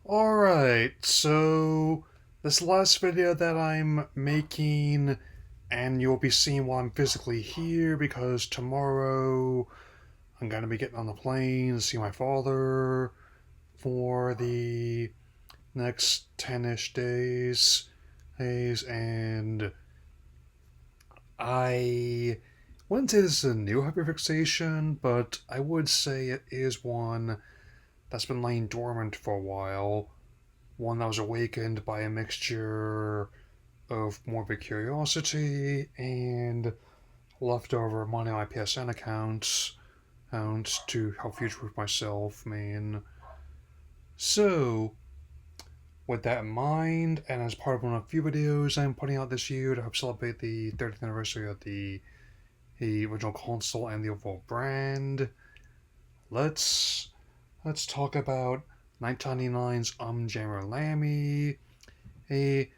Alright, so this last video that I'm making, and you'll be seeing while I'm physically here because tomorrow I'm gonna be getting on the plane to see my father for the next 10-ish days, and I wouldn't say this is a new hyperfixation, but I would say it is one that's been laying dormant for a while. One that was awakened by a mixture of morbid curiosity and leftover money on my PSN accounts to help future-proof myself, So, with that in mind, and as part of one of the few videos I'm putting out this year to help celebrate the 30th anniversary of the original console and the overall brand, let's talk about 1999's Jammer Lammy, a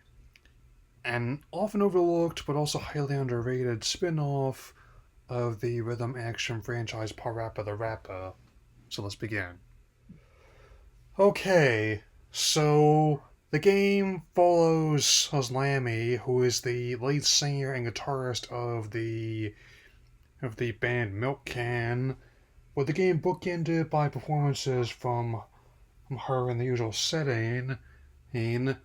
an often overlooked but also highly underrated spin-off of the rhythm action franchise PaRappa the Rappa. So let's begin. Okay, so the game follows Lammy, who is the lead singer and guitarist of the band Milk Can, with the game bookended by performances from her in the usual setting, and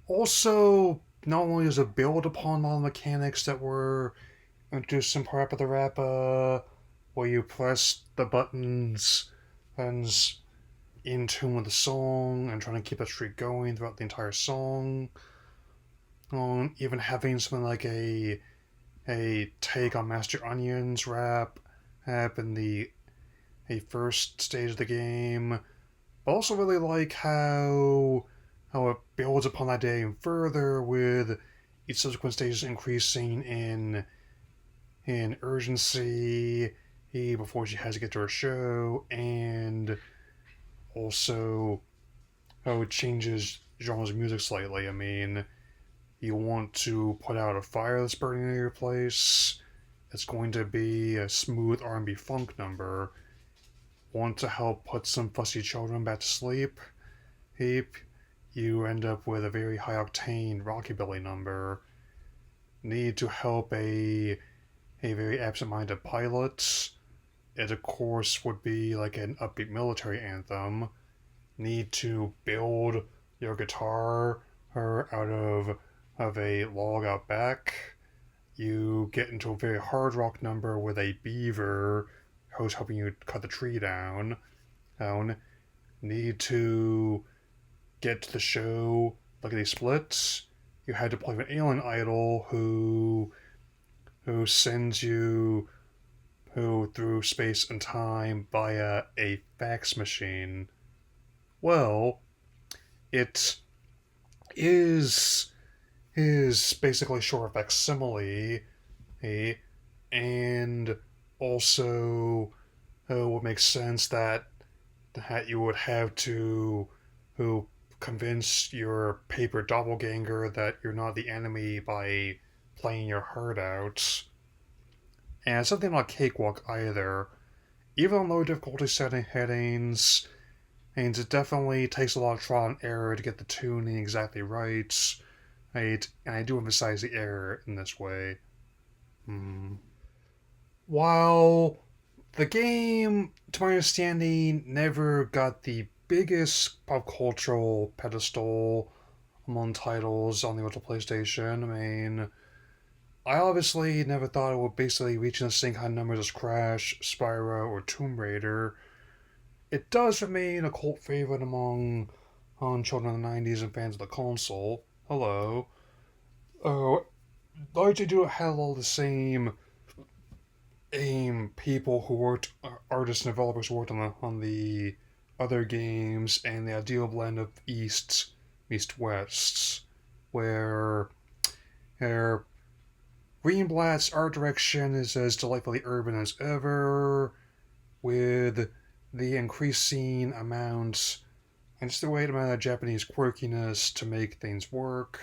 also not only does it build upon all the mechanics that were introduced in PaRappa the Rappa, where you press the buttons in tune with the song and trying to keep that streak going throughout the entire song, even having something like a take on Master Onion's rap in the first stage of the game. But also really like how it builds upon that day and further, with each subsequent stage increasing in urgency before she has to get to her show, and also how it changes genres of music slightly. You want to put out a fire that's burning in your place, it's going to be a smooth R&B funk number. Want to help put some fussy children back to sleep, you end up with a very high octane rockabilly number. Need to help a very absent-minded pilot, it of course would be like an upbeat military anthem. Need to build your guitar out of a log out back. You get into a very hard rock number with a beaver who's helping you cut the tree down. Need to get to the show like a splits. You had to play with an alien idol who sends you through space and time via a fax machine. Well, it is basically short of facsimile, and also it would make sense that you would have to convince your paper doppelganger that you're not the enemy by playing your heart out. And it's something not cakewalk either. Even on low difficulty setting headings, and it definitely takes a lot of trial and error to get the tuning exactly right. And I do emphasize the error in this way. While the game, to my understanding, never got the biggest pop cultural pedestal among titles on the original PlayStation. I obviously never thought it would basically reach the same kind of numbers as Crash, Spyro, or Tomb Raider. It does remain a cult favorite among children of the 90s and fans of the console. Hello. Oh, largely do have all the same people who worked, artists and developers who worked on the other games, and the ideal blend of east-wests, where Greenblatt's art direction is as delightfully urban as ever, with the increasing amount and just the right amount of Japanese quirkiness to make things work,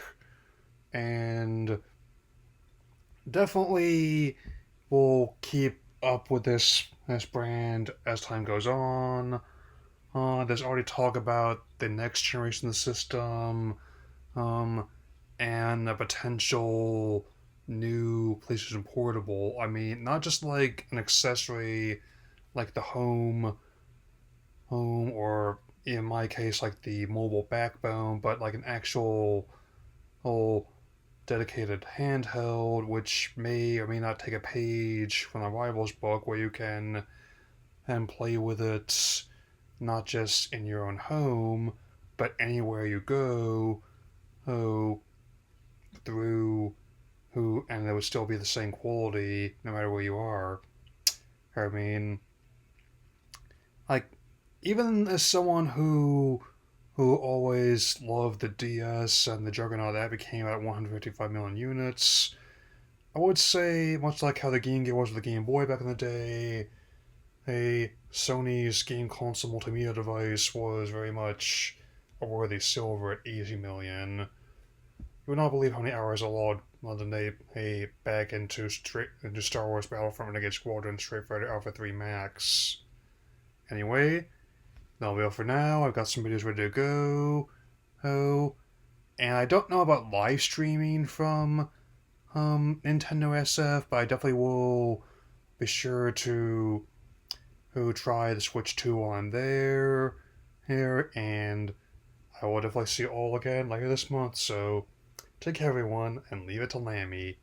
and definitely will keep up with this brand as time goes on. there's already talk about the next generation of the system, um, and a potential new PlayStation Portable. I mean, not just like an accessory like the home, or in my case, like the mobile backbone, but like an actual whole dedicated handheld, which may or may not take a page from the Rivals book, where you can and play with it not just in your own home, but anywhere you go, oh, through and it would still be the same quality no matter where you are. I mean, like, even as someone who always loved the DS and the Juggernaut that became at 155 million units, I would say, much like how the Game Gear was with the Game Boy back in the day, a Sony's game console multimedia device was very much a worthy silver at 80 million. You would not believe how many hours I logged than they back into Star Wars Battlefront Renegade Squadron Street Fighter Alpha 3 Max. Anyway, that'll be all for now. I've got some videos ready to go. Oh, and I don't know about live streaming from Nintendo SF, but I definitely will be sure to try the Switch 2 while I'm here, and I will definitely see you all again later this month. So take care, everyone, and leave it to Lammy.